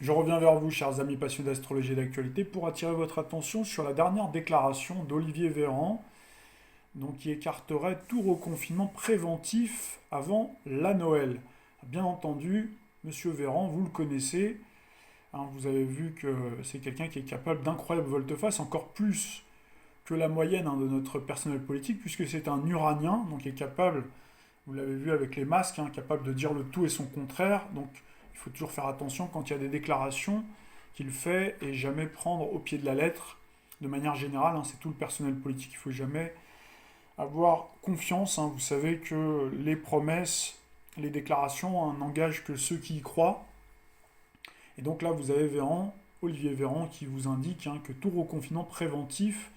Je reviens vers vous, chers amis passionnés d'astrologie et d'actualité, pour attirer votre attention sur la dernière déclaration d'Olivier Véran, donc qui écarterait tout reconfinement préventif avant la Noël. Bien entendu, Monsieur Véran, vous le connaissez, hein, vous avez vu que c'est quelqu'un qui est capable d'incroyables volte-face, encore plus que la moyenne de notre personnel politique, puisque c'est un Uranien, donc qui est capable, vous l'avez vu avec les masques, capable de dire le tout et son contraire. Donc il faut toujours faire attention quand il y a des déclarations qu'il fait et jamais prendre au pied de la lettre. De manière générale, c'est tout le personnel politique. Il ne faut jamais avoir confiance. Vous savez que les promesses, les déclarations n'engagent que ceux qui y croient. Et donc là, vous avez Véran, Olivier Véran, qui vous indique que tout reconfinement préventif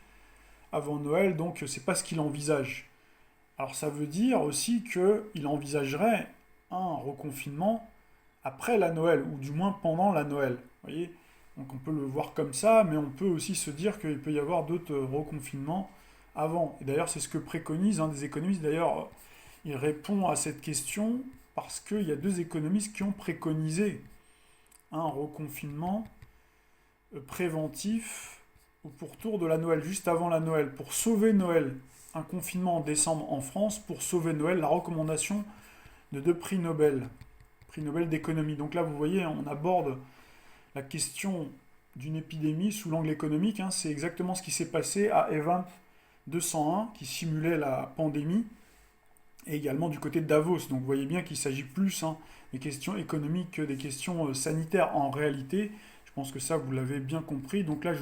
avant Noël, donc c'est pas ce qu'il envisage. Alors ça veut dire aussi qu'il envisagerait un reconfinement après la Noël, ou du moins pendant la Noël. Vous voyez. Donc on peut le voir comme ça, mais on peut aussi se dire qu'il peut y avoir d'autres reconfinements avant. Et d'ailleurs, c'est ce que préconisent des économistes. D'ailleurs, il répond à cette question parce qu'il y a deux économistes qui ont préconisé un reconfinement préventif au pourtour de la Noël, juste avant la Noël, pour sauver Noël. Un confinement en décembre en France pour sauver Noël, la recommandation de deux prix Nobel d'économie. Donc là, vous voyez, on aborde la question d'une épidémie sous l'angle économique. C'est exactement ce qui s'est passé à Event 201, qui simulait la pandémie, et également du côté de Davos. Donc vous voyez bien qu'il s'agit plus des questions économiques que des questions sanitaires en réalité. Je pense que ça, vous l'avez bien compris. Donc là,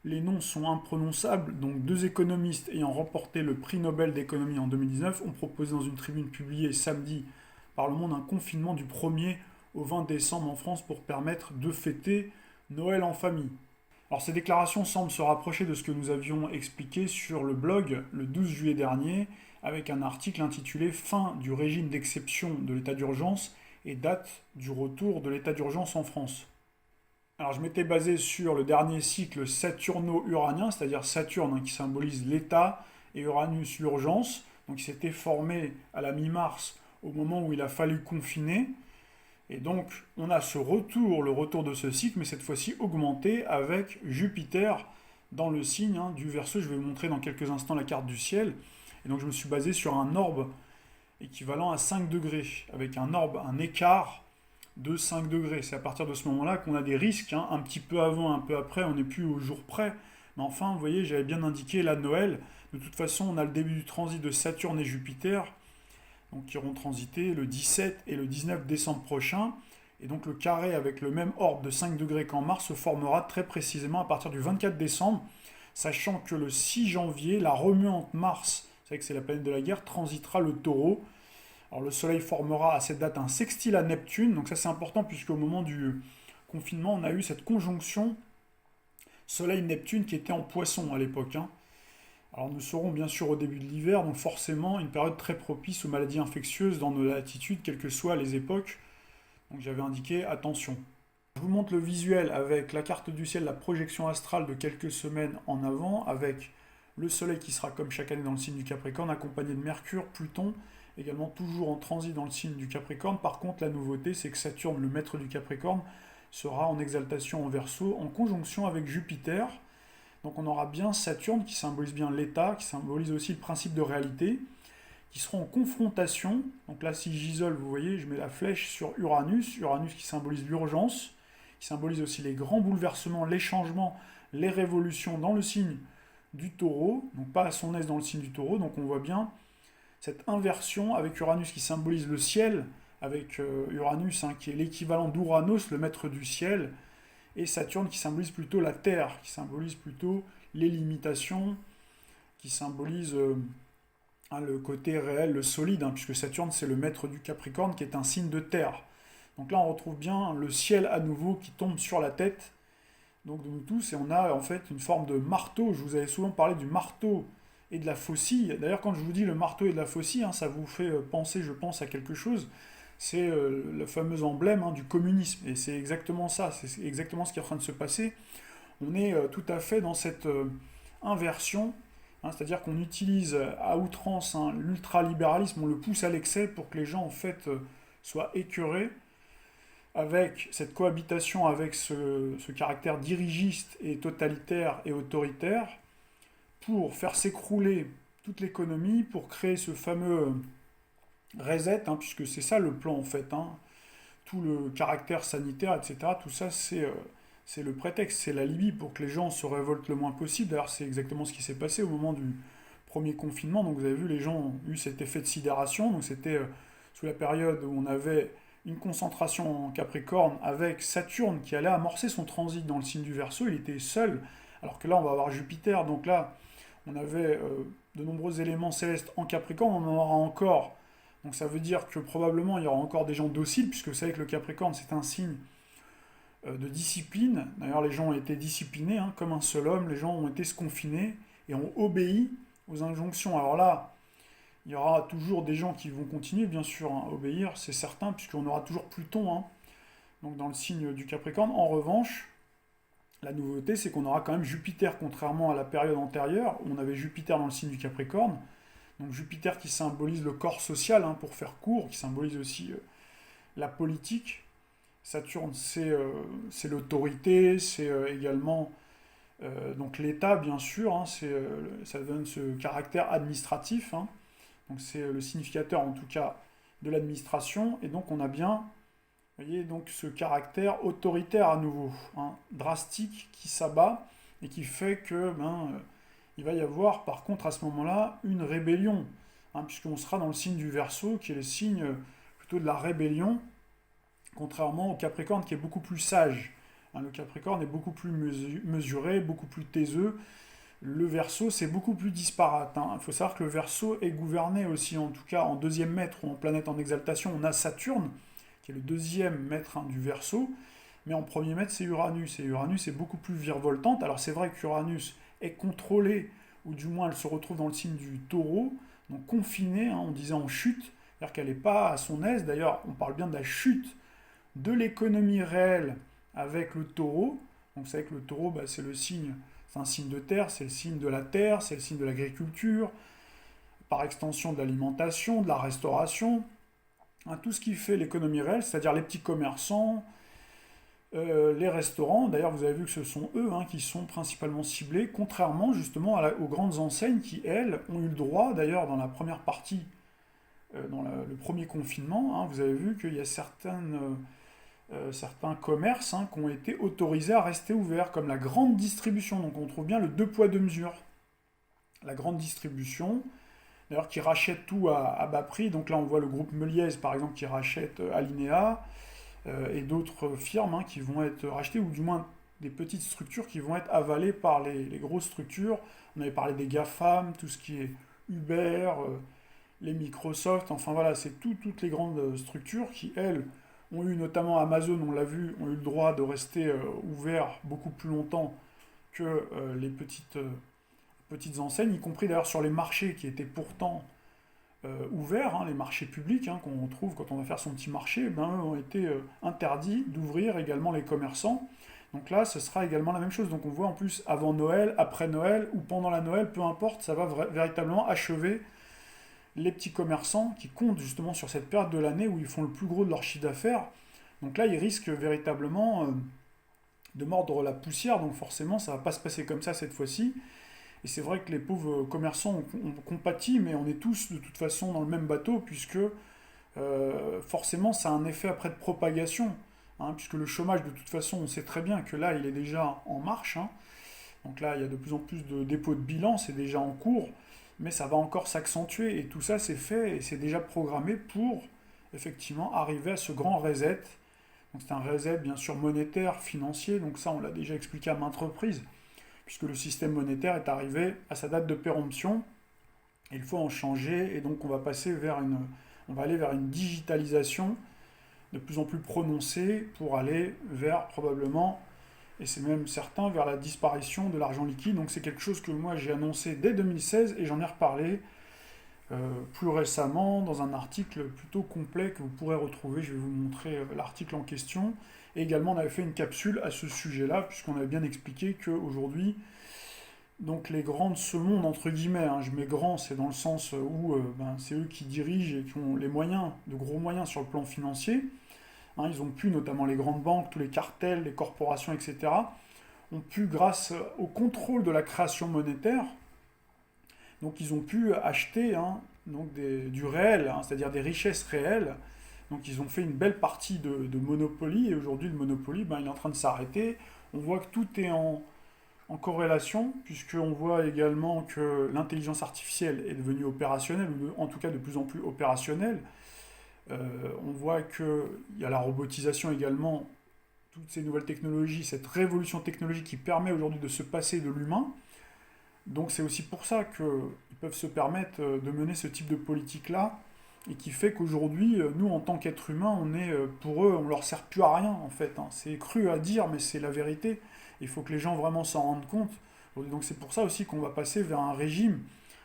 les noms sont imprononçables. Donc deux économistes ayant remporté le prix Nobel d'économie en 2019 ont proposé dans une tribune publiée samedi par Le Monde un confinement du 1er au 20 décembre en France pour permettre de fêter Noël en famille. Alors ces déclarations semblent se rapprocher de ce que nous avions expliqué sur le blog le 12 juillet dernier avec un article intitulé Fin du régime d'exception de l'état d'urgence et date du retour de l'état d'urgence en France. Alors je m'étais basé sur le dernier cycle saturno-uranien, c'est-à-dire Saturne qui symbolise l'état et Uranus l'urgence, donc il s'était formé à la mi-mars au moment où il a fallu confiner. Et donc on a le retour de ce cycle, mais cette fois-ci augmenté avec Jupiter dans le signe du Verseau. Je vais vous montrer dans quelques instants la carte du ciel. Et donc je me suis basé sur un orbe équivalent à 5 degrés, avec un écart de 5 degrés. C'est à partir de ce moment-là qu'on a des risques, un petit peu avant, un peu après, on n'est plus au jour près. Mais enfin, vous voyez, j'avais bien indiqué la Noël. De toute façon, on a le début du transit de Saturne et Jupiter, donc qui iront transiter le 17 et le 19 décembre prochain. Et donc le carré avec le même orbe de 5 degrés qu'en mars se formera très précisément à partir du 24 décembre, sachant que le 6 janvier, la remuante Mars, vous savez que c'est la planète de la guerre, transitera le taureau. Alors le Soleil formera à cette date un sextile à Neptune, donc ça c'est important puisqu'au moment du confinement, on a eu cette conjonction Soleil-Neptune qui était en poisson à l'époque. Alors nous serons bien sûr au début de l'hiver, donc forcément une période très propice aux maladies infectieuses dans nos latitudes, quelles que soient les époques. Donc j'avais indiqué attention. Je vous montre le visuel avec la carte du ciel, la projection astrale de quelques semaines en avant, avec le Soleil qui sera comme chaque année dans le signe du Capricorne, accompagné de Mercure, Pluton, également toujours en transit dans le signe du Capricorne. Par contre, la nouveauté, c'est que Saturne, le maître du Capricorne, sera en exaltation en Verseau, en conjonction avec Jupiter. Donc on aura bien Saturne qui symbolise bien l'état, qui symbolise aussi le principe de réalité, qui seront en confrontation. Donc là, si j'isole, vous voyez, je mets la flèche sur Uranus, Uranus qui symbolise l'urgence, qui symbolise aussi les grands bouleversements, les changements, les révolutions dans le signe du Taureau, donc pas à son aise dans le signe du Taureau. Donc on voit bien cette inversion avec Uranus qui symbolise le ciel, avec Uranus qui est l'équivalent d'Uranos, le maître du ciel, et Saturne qui symbolise plutôt la Terre, qui symbolise plutôt les limitations, qui symbolise le côté réel, le solide, puisque Saturne c'est le maître du Capricorne qui est un signe de Terre. Donc là on retrouve bien le ciel à nouveau qui tombe sur la tête, donc de nous tous, et on a en fait une forme de marteau. Je vous avais souvent parlé du marteau et de la faucille. D'ailleurs, quand je vous dis le marteau et de la faucille, ça vous fait penser, je pense, à quelque chose. C'est le fameux emblème du communisme. Et c'est exactement ça, c'est exactement ce qui est en train de se passer. On est tout à fait dans cette inversion, c'est-à-dire qu'on utilise à outrance l'ultralibéralisme, on le pousse à l'excès pour que les gens, en fait, soient écœurés, avec cette cohabitation avec ce caractère dirigiste et totalitaire et autoritaire, pour faire s'écrouler toute l'économie, pour créer ce fameux reset, hein, puisque c'est ça le plan en fait, hein. Tout le caractère sanitaire, etc., tout ça c'est le prétexte, c'est l'alibi pour que les gens se révoltent le moins possible. D'ailleurs c'est exactement ce qui s'est passé au moment du premier confinement. Donc vous avez vu, les gens ont eu cet effet de sidération, donc c'était sous la période où on avait une concentration en Capricorne avec Saturne qui allait amorcer son transit dans le signe du Verseau. Il était seul, alors que là on va avoir Jupiter, donc là on avait de nombreux éléments célestes en Capricorne, on en aura encore. Donc ça veut dire que probablement il y aura encore des gens dociles, puisque vous savez que le Capricorne c'est un signe de discipline. D'ailleurs les gens ont été disciplinés, hein, comme un seul homme, les gens ont été se confiner et ont obéi aux injonctions. Alors là, il y aura toujours des gens qui vont continuer, bien sûr, hein, à obéir, c'est certain, puisqu'on aura toujours Pluton, hein, donc dans le signe du Capricorne. En revanche, la nouveauté, c'est qu'on aura quand même Jupiter, contrairement à la période antérieure, où on avait Jupiter dans le signe du Capricorne. Donc Jupiter qui symbolise le corps social, hein, pour faire court, qui symbolise aussi la politique. Saturne, c'est l'autorité, c'est également donc l'État, bien sûr, hein, ça donne ce caractère administratif, hein. Donc c'est le significateur, en tout cas, de l'administration. Et donc on a bien, vous voyez, donc ce caractère autoritaire à nouveau, hein, drastique, qui s'abat et qui fait que il va y avoir, par contre, à ce moment-là, une rébellion, hein, puisqu'on sera dans le signe du Verseau, qui est le signe plutôt de la rébellion, contrairement au Capricorne, qui est beaucoup plus sage. Hein, le Capricorne est beaucoup plus mesuré, beaucoup plus taiseux. Le Verseau, c'est beaucoup plus disparate, hein. Il faut savoir que le Verseau est gouverné aussi, en tout cas en deuxième maître ou en planète en exaltation, on a Saturne, qui est le deuxième maître, hein, du Verseau, mais en premier maître, c'est Uranus. Et Uranus est beaucoup plus virevoltante. Alors c'est vrai qu'Uranus est contrôlée, ou du moins elle se retrouve dans le signe du Taureau, donc confinée, hein, on disait en chute, c'est-à-dire qu'elle n'est pas à son aise. D'ailleurs, on parle bien de la chute de l'économie réelle avec le Taureau. Donc vous savez que le Taureau, c'est un signe de terre, c'est le signe de la terre, c'est le signe de l'agriculture, par extension de l'alimentation, de la restauration, hein, tout ce qui fait l'économie réelle, c'est-à-dire les petits commerçants, les restaurants. D'ailleurs, vous avez vu que ce sont eux, hein, qui sont principalement ciblés, contrairement justement aux grandes enseignes qui, elles, ont eu le droit, d'ailleurs, dans la première partie, dans le premier confinement, hein, vous avez vu qu'il y a certains commerces, hein, qui ont été autorisés à rester ouverts, comme la grande distribution. Donc on trouve bien le deux poids, deux mesures. La grande distribution, d'ailleurs, qui rachète tout à bas prix. Donc là, on voit le groupe Meliez, par exemple, qui rachète Alinéa, et d'autres firmes, hein, qui vont être rachetées, ou du moins des petites structures qui vont être avalées par les grosses structures. On avait parlé des GAFAM, tout ce qui est Uber, les Microsoft, enfin voilà, c'est toutes les grandes structures qui, elles, ont eu, notamment Amazon, on l'a vu, ont eu le droit de rester ouverts beaucoup plus longtemps que les petites enseignes, y compris d'ailleurs sur les marchés qui étaient pourtant ouverts, hein, les marchés publics, hein, qu'on trouve quand on va faire son petit marché, eux ont été interdits d'ouvrir, également les commerçants. Donc là, ce sera également la même chose. Donc on voit en plus avant Noël, après Noël ou pendant la Noël, peu importe, ça va véritablement achever les petits commerçants qui comptent justement sur cette période de l'année où ils font le plus gros de leur chiffre d'affaires. Donc là, ils risquent véritablement de mordre la poussière, donc forcément, ça ne va pas se passer comme ça cette fois-ci. Et c'est vrai que les pauvres commerçants ont compati, mais on est tous de toute façon dans le même bateau, puisque forcément, ça a un effet après de propagation, hein, puisque le chômage, de toute façon, on sait très bien que là, il est déjà en marche, hein. Donc là, il y a de plus en plus de dépôts de bilan, c'est déjà en cours, mais ça va encore s'accentuer, et tout ça, c'est fait, et c'est déjà programmé pour, effectivement, arriver à ce grand reset. Donc c'est un reset, bien sûr, monétaire, financier, donc ça, on l'a déjà expliqué à maintes reprises, puisque le système monétaire est arrivé à sa date de péremption, et il faut en changer, et donc on va aller vers une digitalisation de plus en plus prononcée pour aller vers probablement, et c'est même certain, vers la disparition de l'argent liquide. Donc c'est quelque chose que moi j'ai annoncé dès 2016, et j'en ai reparlé plus récemment dans un article plutôt complet que vous pourrez retrouver. Je vais vous montrer l'article en question. Et également, on avait fait une capsule à ce sujet-là, puisqu'on avait bien expliqué qu'aujourd'hui, donc les grands de ce monde, entre guillemets, hein, je mets grands, c'est dans le sens où c'est eux qui dirigent et qui ont les moyens, de gros moyens sur le plan financier, Hein, ils ont pu, notamment les grandes banques, tous les cartels, les corporations, etc., ont pu, grâce au contrôle de la création monétaire, donc ils ont pu acheter hein, donc du réel, hein, c'est-à-dire des richesses réelles. Donc ils ont fait une belle partie de Monopoly, et aujourd'hui le Monopoly, ben, il est en train de s'arrêter. On voit que tout est en corrélation, puisqu'on voit également que l'intelligence artificielle est devenue opérationnelle, ou en tout cas de plus en plus opérationnelle. On voit qu'il y a la robotisation également, toutes ces nouvelles technologies, cette révolution technologique qui permet aujourd'hui de se passer de l'humain. Donc c'est aussi pour ça qu'ils peuvent se permettre de mener ce type de politique-là, et qui fait qu'aujourd'hui, nous, en tant qu'êtres humains, on est, pour eux, on leur sert plus à rien, en fait. Hein. C'est cru à dire, mais c'est la vérité. Il faut que les gens vraiment s'en rendent compte. Donc c'est pour ça aussi qu'on va passer vers un régime.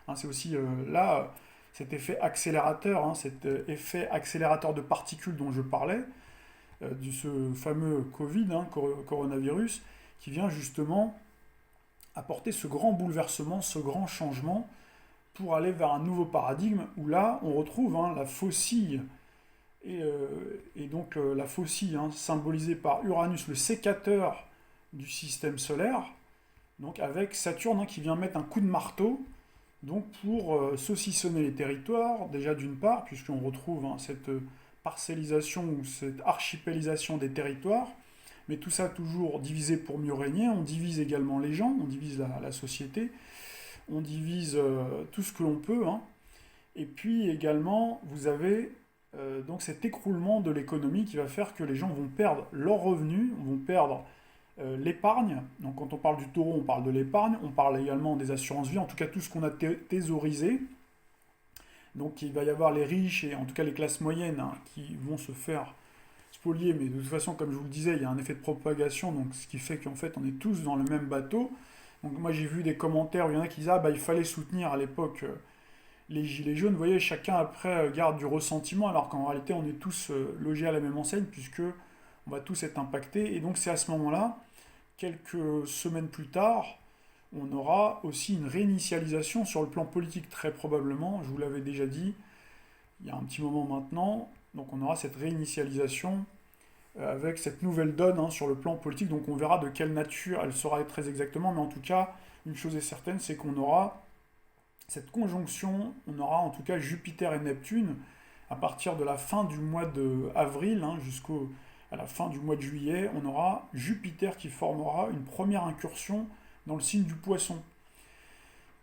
Hein, c'est aussi là, cet effet accélérateur, hein, cet effet accélérateur de particules dont je parlais, de ce fameux Covid, hein, coronavirus, qui vient justement apporter ce grand bouleversement, ce grand changement, pour aller vers un nouveau paradigme où là, on retrouve hein, la faucille, et donc la faucille hein, symbolisée par Uranus, le sécateur du système solaire, donc avec Saturne hein, qui vient mettre un coup de marteau donc pour saucissonner les territoires, déjà d'une part, puisqu'on retrouve hein, cette parcellisation ou cette archipélisation des territoires, mais tout ça toujours divisé pour mieux régner. On divise également les gens, on divise la société, on divise tout ce que l'on peut, hein. Et puis également, vous avez donc cet écroulement de l'économie qui va faire que les gens vont perdre leurs revenus, vont perdre l'épargne. Donc quand on parle du taureau, on parle de l'épargne, on parle également des assurances-vie, en tout cas tout ce qu'on a thésaurisé. Donc il va y avoir les riches et en tout cas les classes moyennes hein, qui vont se faire spolier, mais de toute façon, comme je vous le disais, il y a un effet de propagation, donc ce qui fait qu'en fait on est tous dans le même bateau. Donc moi j'ai vu des commentaires où il y en a qui disent ah bah il fallait soutenir à l'époque les gilets jaunes. Vous voyez, chacun après garde du ressentiment, alors qu'en réalité on est tous logés à la même enseigne, puisque on va tous être impactés. Et donc c'est à ce moment-là, quelques semaines plus tard, on aura aussi une réinitialisation sur le plan politique, très probablement, je vous l'avais déjà dit, il y a un petit moment maintenant, donc on aura cette réinitialisation avec cette nouvelle donne hein, sur le plan politique, donc on verra de quelle nature elle sera très exactement, mais en tout cas, une chose est certaine, c'est qu'on aura cette conjonction, on aura en tout cas Jupiter et Neptune, à partir de la fin du mois d'avril hein, jusqu'à la fin du mois de juillet, on aura Jupiter qui formera une première incursion dans le signe du Poisson.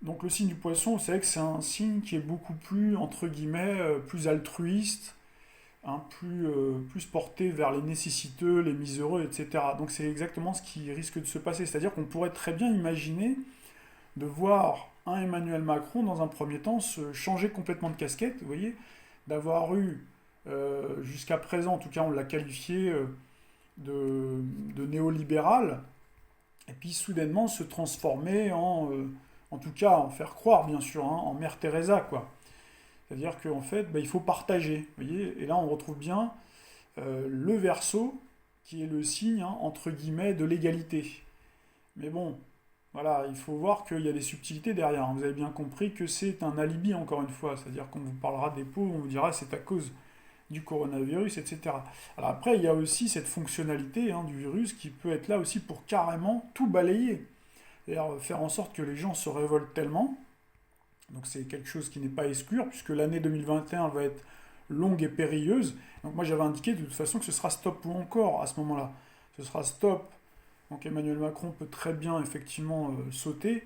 Donc le signe du Poisson, vous savez que c'est un signe qui est beaucoup plus, entre guillemets, plus altruiste, hein, plus porté vers les nécessiteux, les miséreux, etc. Donc c'est exactement ce qui risque de se passer. C'est-à-dire qu'on pourrait très bien imaginer de voir un Emmanuel Macron, dans un premier temps, se changer complètement de casquette, vous voyez, d'avoir eu, jusqu'à présent, en tout cas on l'a qualifié de néolibéral, et puis soudainement se transformer en tout cas en faire croire bien sûr, hein, en Mère Teresa quoi. C'est-à-dire qu'en fait, bah, il faut partager, vous voyez. Et là on retrouve bien le Verseau qui est le signe hein, entre guillemets de l'égalité. Mais bon, voilà, il faut voir qu'il y a des subtilités derrière. Hein. Vous avez bien compris que c'est un alibi encore une fois, c'est-à-dire qu'on vous parlera des pauvres, on vous dira c'est à cause du coronavirus, etc. Alors après, il y a aussi cette fonctionnalité hein, du virus qui peut être là aussi pour carrément tout balayer. C'est-à-dire faire en sorte que les gens se révoltent tellement. Donc c'est quelque chose qui n'est pas à exclure, puisque l'année 2021 va être longue et périlleuse. Donc moi j'avais indiqué de toute façon que ce sera stop ou encore à ce moment-là. Ce sera stop. Donc Emmanuel Macron peut très bien effectivement sauter,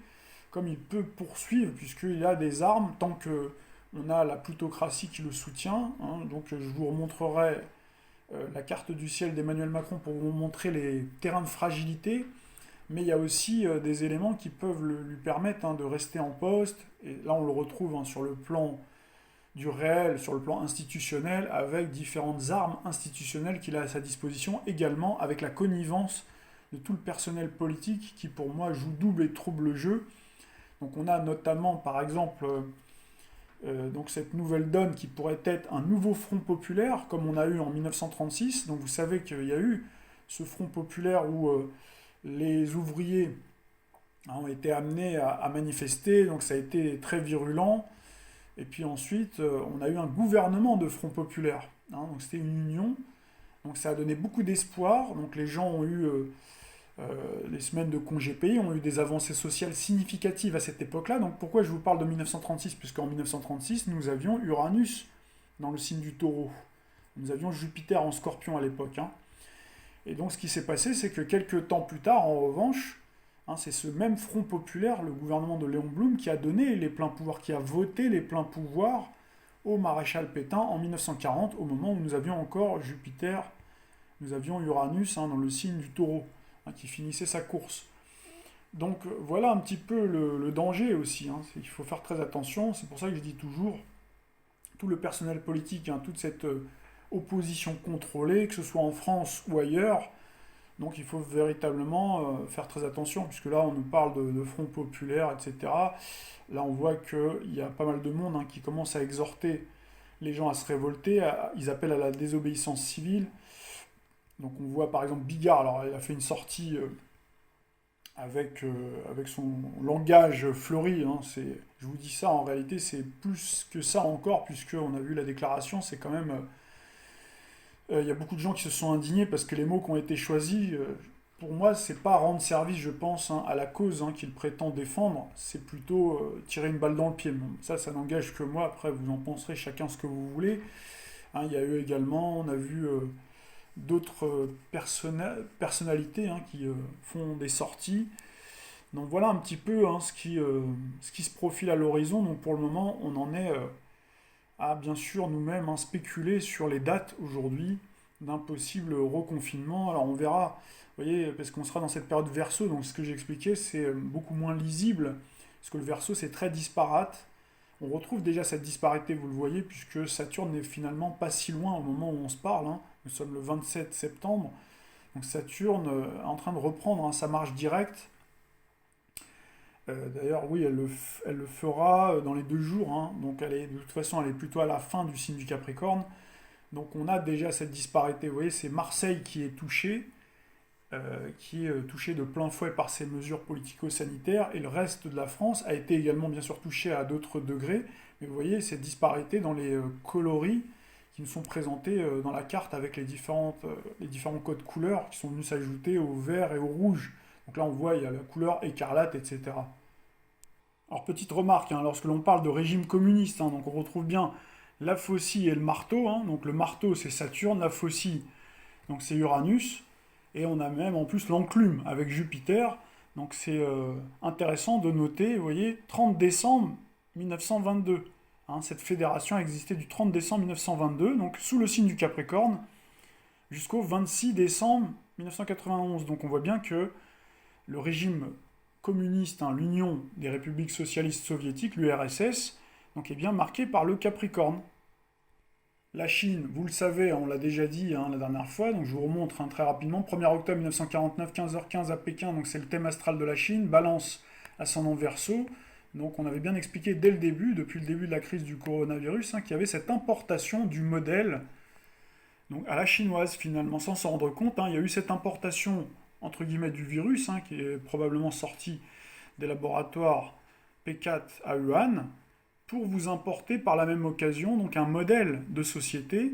comme il peut poursuivre, puisqu'il a des armes tant que on a la plutocratie qui le soutient. Hein. Donc je vous remontrerai la carte du ciel d'Emmanuel Macron pour vous montrer les terrains de fragilité. Mais il y a aussi des éléments qui peuvent lui permettre hein, de rester en poste. Et là, on le retrouve hein, sur le plan du réel, sur le plan institutionnel, avec différentes armes institutionnelles qu'il a à sa disposition, également avec la connivence de tout le personnel politique qui, pour moi, joue double et trouble jeu. Donc on a notamment, par exemple, donc cette nouvelle donne qui pourrait être un nouveau front populaire, comme on a eu en 1936. Donc vous savez qu'il y a eu ce front populaire où les ouvriers ont été amenés à manifester, donc ça a été très virulent. Et puis ensuite, on a eu un gouvernement de front populaire. Hein, donc c'était une union Donc ça a donné beaucoup d'espoir. Donc les gens ont eu les semaines de congés payés, ont eu des avancées sociales significatives à cette époque-là. Donc pourquoi je vous parle de 1936? Puisqu'en 1936, nous avions Uranus dans le signe du Taureau. Nous avions Jupiter en Scorpion à l'époque, hein. Et donc ce qui s'est passé, c'est que quelques temps plus tard, en revanche, hein, c'est ce même Front populaire, le gouvernement de Léon Blum, qui a donné les pleins pouvoirs, qui a voté les pleins pouvoirs au maréchal Pétain en 1940, au moment où nous avions encore Jupiter, nous avions Uranus, hein, dans le signe du Taureau, hein, qui finissait sa course. Donc voilà un petit peu le danger aussi, hein. Il faut faire très attention, c'est pour ça que je dis toujours, tout le personnel politique, hein, toute cette opposition contrôlée, que ce soit en France ou ailleurs. Donc il faut véritablement faire très attention, puisque là on nous parle de front populaire, etc. Là on voit qu'il y a pas mal de monde, hein, qui commence à exhorter les gens à se révolter, ils appellent à la désobéissance civile. Donc on voit par exemple Bigard, alors il a fait une sortie avec son langage fleuri, hein, je vous dis ça, en réalité c'est plus que ça encore, puisqu'on a vu la déclaration, c'est quand même... Il y a beaucoup de gens qui se sont indignés parce que les mots qui ont été choisis, pour moi, c'est pas rendre service, je pense, hein, à la cause, hein, qu'il prétend défendre, c'est plutôt tirer une balle dans le pied. Bon, ça n'engage que moi, après vous en penserez chacun ce que vous voulez. Hein, il y a eu également, on a vu d'autres personnalités, hein, qui font des sorties. Donc voilà un petit peu, hein, ce qui se profile à l'horizon. Donc pour le moment, on en est à bien sûr nous-mêmes, hein, spéculer sur les dates aujourd'hui d'un possible reconfinement. Alors on verra, vous voyez, parce qu'on sera dans cette période Verseau, donc ce que j'ai expliqué c'est beaucoup moins lisible, parce que le Verseau c'est très disparate. On retrouve déjà cette disparité, vous le voyez, puisque Saturne n'est finalement pas si loin au moment où on se parle, hein. Nous sommes le 27 septembre, donc Saturne est en train de reprendre, hein, sa marche directe. D'ailleurs, oui, elle le fera dans les 2 jours, hein. Donc de toute façon, elle est plutôt à la fin du signe du Capricorne. Donc on a déjà cette disparité. Vous voyez, c'est Marseille qui est touché de plein fouet par ces mesures politico-sanitaires, et le reste de la France a été également bien sûr touché à d'autres degrés. Mais vous voyez cette disparité dans les coloris qui nous sont présentés dans la carte avec les différents codes couleurs qui sont venus s'ajouter au vert et au rouge. Donc là on voit, il y a la couleur écarlate, etc. Alors petite remarque, hein, lorsque l'on parle de régime communiste, hein, donc on retrouve bien la faucille et le marteau, hein. Donc le marteau c'est Saturne, la faucille donc c'est Uranus, et on a même en plus l'enclume avec Jupiter. Donc c'est intéressant de noter, vous voyez, 30 décembre 1922. Hein, cette fédération existait du 30 décembre 1922, donc sous le signe du Capricorne, jusqu'au 26 décembre 1991. Donc on voit bien que le régime communiste, hein, l'Union des républiques socialistes soviétiques, l'URSS, donc est bien marqué par le Capricorne. La Chine, vous le savez, on l'a déjà dit, hein, la dernière fois, donc je vous remontre, hein, très rapidement. 1er octobre 1949, 15h15 à Pékin, donc c'est le thème astral de la Chine. Balance, ascendant Verseau. Donc on avait bien expliqué dès le début, depuis le début de la crise du coronavirus, hein, qu'il y avait cette importation du modèle, donc à la chinoise finalement, sans s'en rendre compte. Hein, il y a eu cette importation entre guillemets du virus, hein, qui est probablement sorti des laboratoires P4 à Wuhan, pour vous importer par la même occasion donc un modèle de société,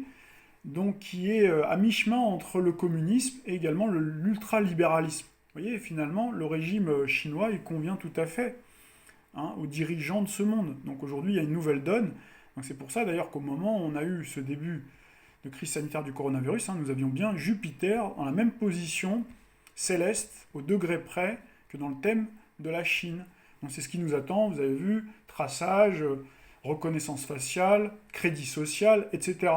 donc qui est à mi-chemin entre le communisme et également l'ultralibéralisme. Vous voyez, finalement, le régime chinois, il convient tout à fait, hein, aux dirigeants de ce monde. Donc aujourd'hui, il y a une nouvelle donne. Donc c'est pour ça d'ailleurs qu'au moment où on a eu ce début de crise sanitaire du coronavirus, hein, nous avions bien Jupiter en la même position céleste, au degré près, que dans le thème de la Chine. Donc c'est ce qui nous attend, vous avez vu, traçage, reconnaissance faciale, crédit social, etc.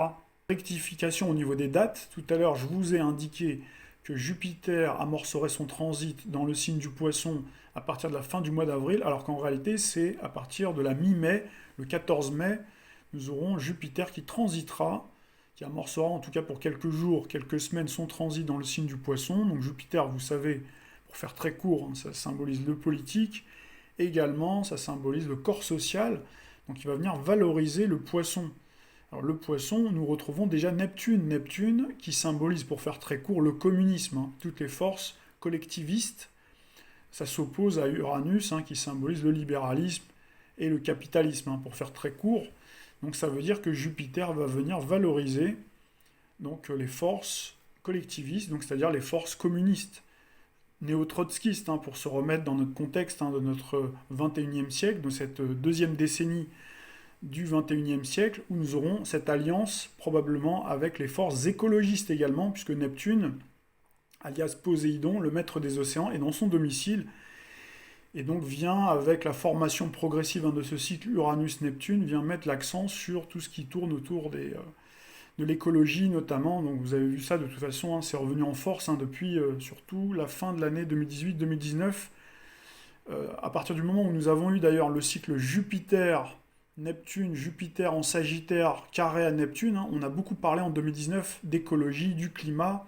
Rectification au niveau des dates. Tout à l'heure, je vous ai indiqué que Jupiter amorcerait son transit dans le signe du Poisson à partir de la fin du mois d'avril, alors qu'en réalité, c'est à partir de la mi-mai, le 14 mai, nous aurons Jupiter qui transitera, qui amorcera en tout cas pour quelques jours, quelques semaines, son transit dans le signe du Poisson. Donc Jupiter, vous savez, pour faire très court, hein, ça symbolise le politique. Également, ça symbolise le corps social, donc il va venir valoriser le Poisson. Alors le Poisson, nous retrouvons déjà Neptune. Neptune qui symbolise, pour faire très court, le communisme, hein, toutes les forces collectivistes. Ça s'oppose à Uranus, hein, qui symbolise le libéralisme et le capitalisme, hein, pour faire très court. Donc ça veut dire que Jupiter va venir valoriser donc, les forces collectivistes, donc c'est-à-dire les forces communistes, néo-trotskistes, pour se remettre dans notre contexte de notre 21e siècle, de cette deuxième décennie du 21e siècle, où nous aurons cette alliance probablement avec les forces écologistes également, puisque Neptune, alias Poséidon, le maître des océans, est dans son domicile, et donc vient, avec la formation progressive de ce cycle Uranus-Neptune, vient mettre l'accent sur tout ce qui tourne autour de l'écologie notamment. Donc vous avez vu ça de toute façon, c'est revenu en force depuis surtout la fin de l'année 2018-2019, à partir du moment où nous avons eu d'ailleurs le cycle Jupiter-Neptune, Jupiter en Sagittaire carré à Neptune, on a beaucoup parlé en 2019 d'écologie, du climat,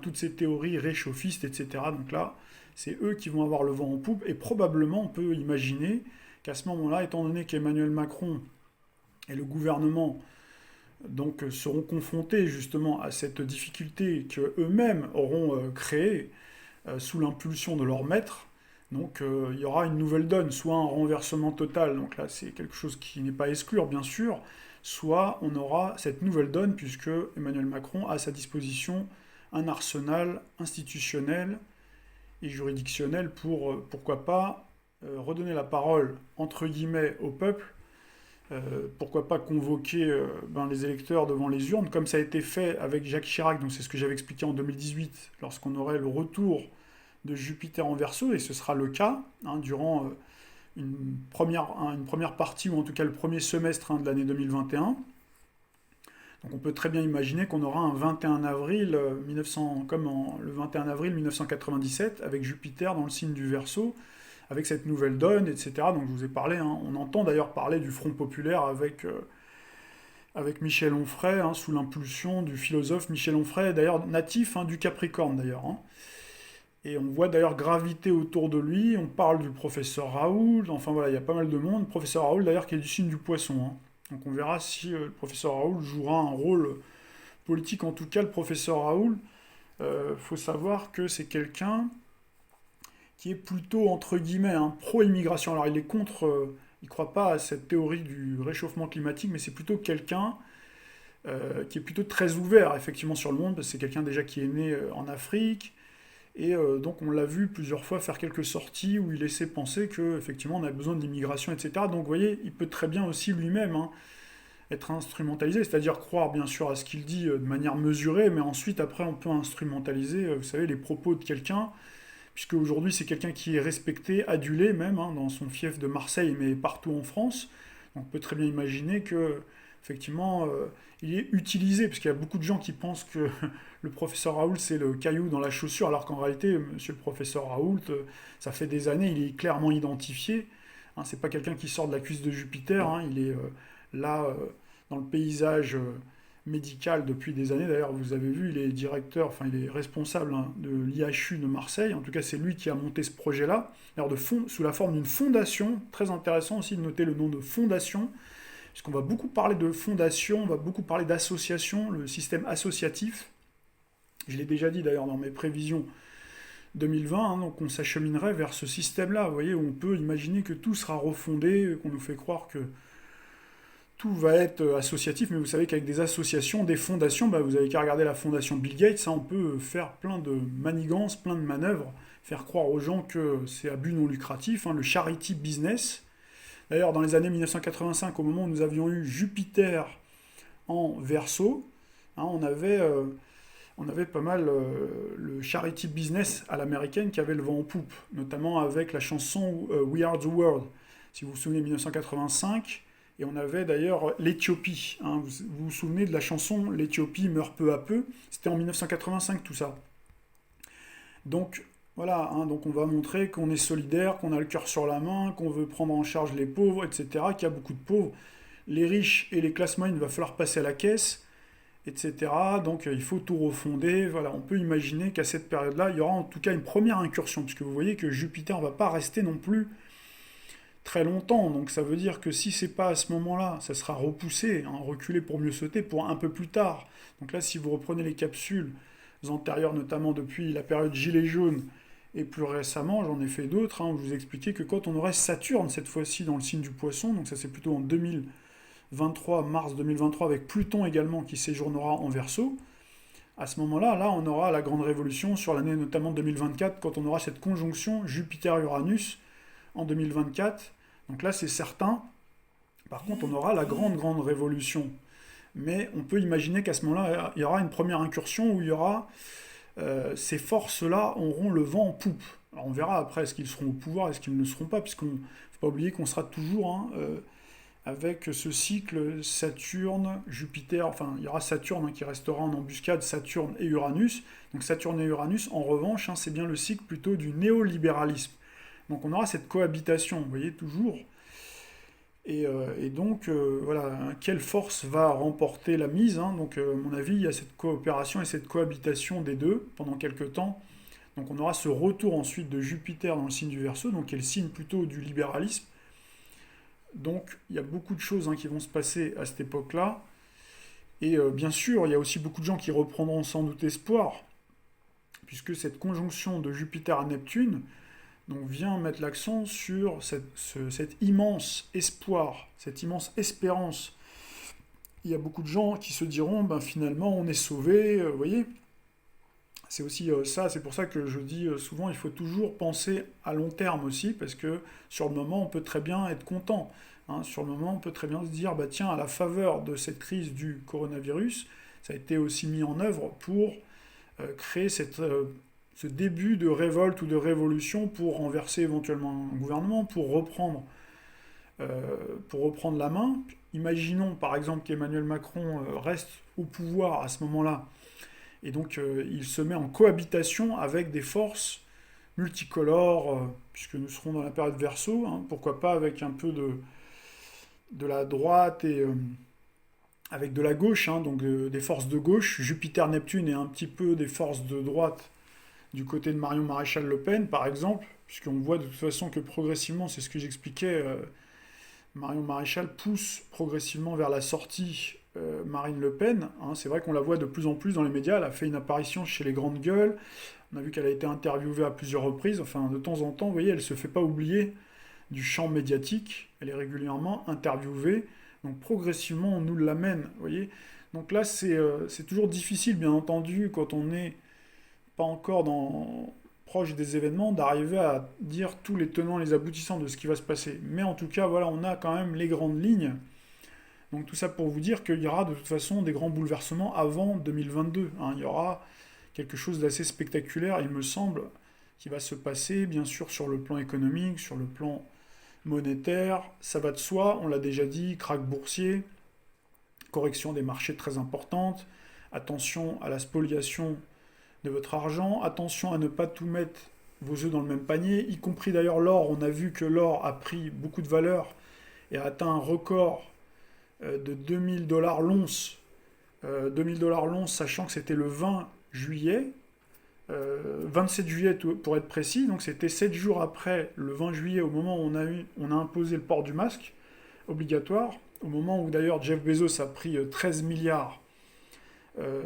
toutes ces théories réchauffistes, etc. Donc là, c'est eux qui vont avoir le vent en poupe, et probablement on peut imaginer qu'à ce moment-là, étant donné qu'Emmanuel Macron et le gouvernement donc seront confrontés justement à cette difficulté qu'eux-mêmes auront créée sous l'impulsion de leur maître, donc il y aura une nouvelle donne, soit un renversement total, donc là c'est quelque chose qui n'est pas à exclure bien sûr, soit on aura cette nouvelle donne puisque Emmanuel Macron a à sa disposition un arsenal institutionnel et juridictionnel pour, pourquoi pas, redonner la parole, entre guillemets, au peuple, pourquoi pas convoquer les électeurs devant les urnes, comme ça a été fait avec Jacques Chirac, donc c'est ce que j'avais expliqué en 2018, lorsqu'on aurait le retour de Jupiter en Verseau, et ce sera le cas durant une première partie, ou en tout cas le premier semestre de l'année 2021. Donc on peut très bien imaginer qu'on aura un 21 avril 1900, comme le 21 avril 1997, avec Jupiter dans le signe du Verseau, avec cette nouvelle donne, etc. Donc je vous ai parlé, on entend d'ailleurs parler du Front populaire avec Michel Onfray, sous l'impulsion du philosophe Michel Onfray, d'ailleurs natif du Capricorne d'ailleurs. Et on voit d'ailleurs graviter autour de lui, on parle du professeur Raoult, enfin voilà, il y a pas mal de monde. Professeur Raoult d'ailleurs qui est du signe du Poisson. Donc on verra si le professeur Raoult jouera un rôle politique. En tout cas, le professeur Raoult, faut savoir que c'est quelqu'un qui est plutôt, entre guillemets, pro-immigration. Alors il est contre, il ne croit pas à cette théorie du réchauffement climatique, mais c'est plutôt quelqu'un qui est plutôt très ouvert, effectivement, sur le monde, parce que c'est quelqu'un déjà qui est né en Afrique, et donc on l'a vu plusieurs fois faire quelques sorties où il laissait penser qu'effectivement on a besoin de l'immigration, etc. Donc vous voyez, il peut très bien aussi lui-même être instrumentalisé, c'est-à-dire croire bien sûr à ce qu'il dit de manière mesurée, mais ensuite après on peut instrumentaliser, vous savez, les propos de quelqu'un, puisque aujourd'hui c'est quelqu'un qui est respecté, adulé même, dans son fief de Marseille, mais partout en France. Donc on peut très bien imaginer que, effectivement, il est utilisé, parce qu'il y a beaucoup de gens qui pensent que le professeur Raoult c'est le caillou dans la chaussure, alors qu'en réalité, monsieur le professeur Raoult, ça fait des années, il est clairement identifié. C'est pas quelqu'un qui sort de la cuisse de Jupiter, il est là dans le paysage médical depuis des années. D'ailleurs, vous avez vu, il est directeur, enfin il est responsable de l'IHU de Marseille. En tout cas, c'est lui qui a monté ce projet-là, alors sous la forme d'une fondation. Très intéressant aussi de noter le nom de fondation, puisqu'on va beaucoup parler de fondation, on va beaucoup parler d'association, le système associatif. Je l'ai déjà dit d'ailleurs dans mes prévisions 2020, donc on s'acheminerait vers ce système-là, vous voyez, où on peut imaginer que tout sera refondé, qu'on nous fait croire que tout va être associatif, mais vous savez qu'avec des associations, des fondations, vous avez qu'à regarder la fondation Bill Gates, on peut faire plein de manigances, plein de manœuvres, faire croire aux gens que c'est à but non lucratif, le charity business. D'ailleurs, dans les années 1985, au moment où nous avions eu Jupiter en Verseau, on avait pas mal le charity business à l'américaine qui avait le vent en poupe, notamment avec la chanson We Are the World, si vous vous souvenez, 1985. Et on avait d'ailleurs l'Éthiopie. Vous vous souvenez de la chanson L'Éthiopie meurt peu à peu. C'était en 1985 tout ça. Donc voilà, donc on va montrer qu'on est solidaire, qu'on a le cœur sur la main, qu'on veut prendre en charge les pauvres, etc. Qu'il y a beaucoup de pauvres. Les riches et les classes moyennes, il va falloir passer à la caisse, etc. Donc il faut tout refonder. Voilà, on peut imaginer qu'à cette période-là, il y aura en tout cas une première incursion, puisque vous voyez que Jupiter ne va pas rester non plus très longtemps, donc ça veut dire que si c'est pas à ce moment-là, ça sera repoussé, reculé pour mieux sauter pour un peu plus tard. Donc là, si vous reprenez les capsules antérieures, notamment depuis la période Gilets jaunes, et plus récemment, j'en ai fait d'autres, où je vous expliquais que quand on aurait Saturne, cette fois-ci dans le signe du Poisson, donc ça c'est plutôt en 2023, mars 2023, avec Pluton également qui séjournera en Verseau, À ce moment-là, là, on aura la grande révolution sur l'année notamment 2024, quand on aura cette conjonction Jupiter-Uranus en 2024. Donc là, c'est certain. Par contre, on aura la grande, grande révolution. Mais on peut imaginer qu'à ce moment-là, il y aura une première incursion où il y aura ces forces-là auront le vent en poupe. Alors on verra après est-ce qu'ils seront au pouvoir, est-ce qu'ils ne le seront pas, puisqu'on ne faut pas oublier qu'on sera toujours avec ce cycle Saturne-Jupiter, enfin il y aura Saturne qui restera en embuscade, Saturne et Uranus. Donc Saturne et Uranus, en revanche, c'est bien le cycle plutôt du néolibéralisme. Donc on aura cette cohabitation, vous voyez, toujours. Et donc, voilà, quelle force va remporter la mise, hein. Donc, à mon avis, il y a cette coopération et cette cohabitation des deux pendant quelques temps. Donc, on aura ce retour ensuite de Jupiter dans le signe du Verseau, donc qui est le signe plutôt du libéralisme. Donc, il y a beaucoup de choses qui vont se passer à cette époque-là. Et bien sûr, il y a aussi beaucoup de gens qui reprendront sans doute espoir, puisque cette conjonction de Jupiter à Neptune, donc vient mettre l'accent sur cet immense espoir, cette immense espérance. Il y a beaucoup de gens qui se diront, ben finalement on est sauvé, vous voyez. C'est aussi ça, c'est pour ça que je dis souvent, il faut toujours penser à long terme aussi, parce que sur le moment on peut très bien être content. Hein. Sur le moment on peut très bien se dire, bah tiens, à la faveur de cette crise du coronavirus, ça a été aussi mis en œuvre pour créer ce début de révolte ou de révolution pour renverser éventuellement un gouvernement, pour reprendre la main. Imaginons par exemple qu'Emmanuel Macron reste au pouvoir à ce moment-là, et donc il se met en cohabitation avec des forces multicolores, puisque nous serons dans la période Verseau, hein, pourquoi pas avec un peu de la droite et avec de la gauche, hein, donc des forces de gauche, Jupiter-Neptune et un petit peu des forces de droite du côté de Marion Maréchal Le Pen, par exemple, puisqu'on voit de toute façon que progressivement, c'est ce que j'expliquais, Marion Maréchal pousse progressivement vers la sortie Marine Le Pen. Hein. C'est vrai qu'on la voit de plus en plus dans les médias, elle a fait une apparition chez les grandes gueules, on a vu qu'elle a été interviewée à plusieurs reprises, enfin de temps en temps, vous voyez, elle ne se fait pas oublier du champ médiatique, elle est régulièrement interviewée, donc progressivement on nous l'amène, vous voyez. Donc là c'est toujours difficile, bien entendu, quand on n'est pas encore proche des événements, d'arriver à dire tous les tenants et les aboutissants de ce qui va se passer. Mais en tout cas, voilà, on a quand même les grandes lignes. Donc tout ça pour vous dire qu'il y aura de toute façon des grands bouleversements avant 2022. Hein. Il y aura quelque chose d'assez spectaculaire, il me semble, qui va se passer, bien sûr, sur le plan économique, sur le plan monétaire. Ça va de soi, on l'a déjà dit, krach boursier, correction des marchés très importante, attention à la spoliation de votre argent. Attention à ne pas tout mettre vos œufs dans le même panier, y compris d'ailleurs l'or. On a vu que l'or a pris beaucoup de valeur et a atteint un record de 2000 dollars l'once. 2000 dollars l'once, sachant que c'était le 20 juillet, 27 juillet pour être précis, donc c'était 7 jours après le 20 juillet, au moment où on a imposé le port du masque obligatoire, au moment où d'ailleurs Jeff Bezos a pris 13 milliards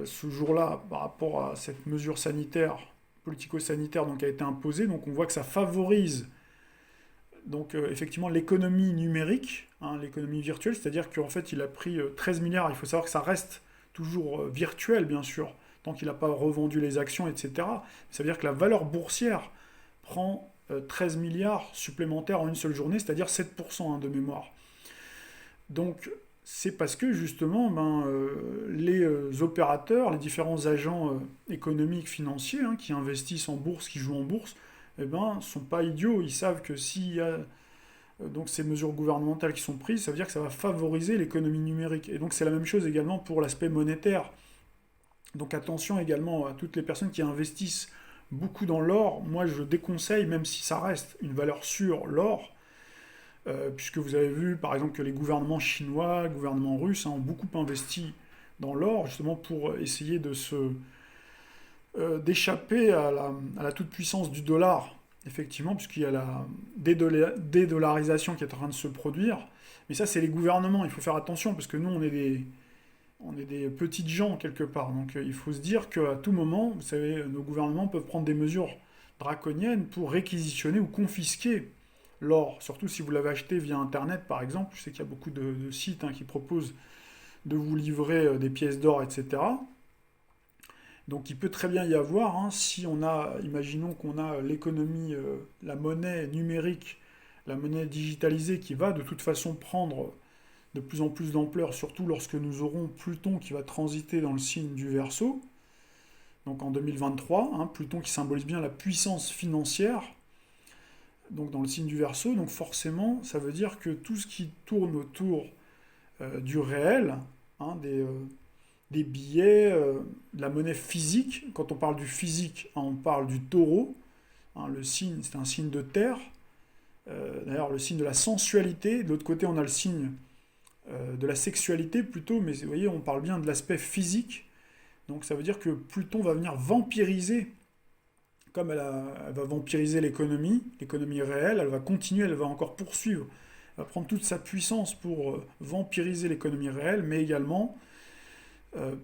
ce jour-là, par rapport à cette mesure sanitaire, politico-sanitaire, donc, qui a été imposée. Donc on voit que ça favorise donc, effectivement l'économie numérique, hein, l'économie virtuelle, c'est-à-dire qu'en fait il a pris 13 milliards, il faut savoir que ça reste toujours virtuel bien sûr, tant qu'il n'a pas revendu les actions, etc. Ça veut dire que la valeur boursière prend 13 milliards supplémentaires en une seule journée, c'est-à-dire 7% hein, de mémoire. Donc c'est parce que justement les opérateurs, les différents agents économiques, financiers qui investissent en bourse, qui jouent en bourse, ne sont pas idiots. Ils savent que s'il y a donc ces mesures gouvernementales qui sont prises, ça veut dire que ça va favoriser l'économie numérique. Et donc c'est la même chose également pour l'aspect monétaire. Donc attention également à toutes les personnes qui investissent beaucoup dans l'or. Moi je déconseille, même si ça reste une valeur sûre, l'or, puisque vous avez vu par exemple que les gouvernements chinois, gouvernements russes ont beaucoup investi dans l'or, justement pour essayer d'échapper à la toute-puissance du dollar, effectivement, puisqu'il y a la dédollarisation qui est en train de se produire. Mais ça, c'est les gouvernements, il faut faire attention, parce que nous, on est des petites gens, quelque part. Donc il faut se dire qu'à tout moment, vous savez, nos gouvernements peuvent prendre des mesures draconiennes pour réquisitionner ou confisquer l'or, surtout si vous l'avez acheté via Internet, par exemple. Je sais qu'il y a beaucoup de sites qui proposent de vous livrer des pièces d'or, etc. Donc il peut très bien y avoir, hein, si on a, imaginons qu'on a l'économie, la monnaie numérique, la monnaie digitalisée qui va de toute façon prendre de plus en plus d'ampleur, surtout lorsque nous aurons Pluton qui va transiter dans le signe du Verseau, donc en 2023, hein, Pluton qui symbolise bien la puissance financière, donc dans le signe du Verseau, donc forcément ça veut dire que tout ce qui tourne autour du réel, hein, des billets, de la monnaie physique. Quand on parle du physique, hein, on parle du taureau. Hein, le signe, c'est un signe de terre. D'ailleurs, le signe de la sensualité. De l'autre côté, on a le signe de la sexualité plutôt. Mais vous voyez, on parle bien de l'aspect physique. Donc ça veut dire que Pluton va venir vampiriser, comme elle va vampiriser l'économie réelle, elle va continuer, elle va encore poursuivre. Elle va prendre toute sa puissance pour vampiriser l'économie réelle, mais également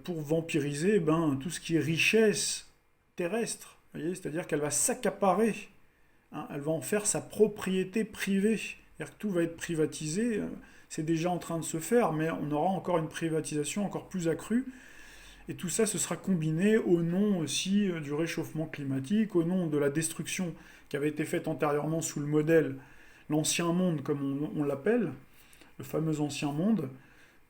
pour vampiriser tout ce qui est richesse terrestre. Vous voyez, c'est-à-dire qu'elle va s'accaparer, hein, elle va en faire sa propriété privée. C'est-à-dire que tout va être privatisé. C'est déjà en train de se faire, mais on aura encore une privatisation encore plus accrue. Et tout ça, ce sera combiné au nom aussi du réchauffement climatique, au nom de la destruction qui avait été faite antérieurement sous le modèle, l'ancien monde comme on l'appelle, le fameux ancien monde,